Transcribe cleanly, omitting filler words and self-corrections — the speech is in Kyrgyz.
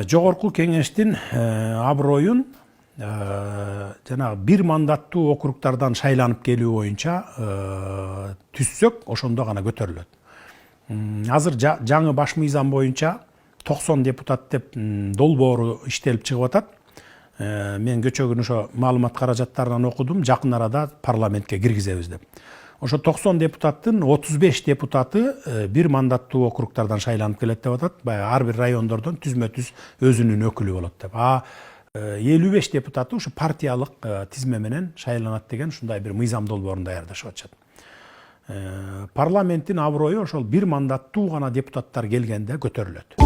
Жогорку кеңештин аброюн жанагы бир мандаттуу округдардан шайланып келүү боюнча түзсөк, ошондо гана көтөрүлөт. Азыр жаңы баш мыйзам боюнча 90 депутат деп долбоору иштелип чыгып атат. Мен кечээ күнү ошо маалымат каражаттарынан окудум, жакын арада парламентке киргизебиз деп. Ошо 90 депутаттын 35 депутаты бир мандаттуу округдардан шайланып келет деп атат. Баягы ар бир райондордон түзмө-түз өзүнүн өкүлү болот деп. 55 депутаты ушу партиялык тизме менен шайланат деген ушундай бир мыйзам долбоорун даярдашып атышат. Парламенттин аброю ошол бир мандаттуу гана депутаттар келгенде көтөрүлөт.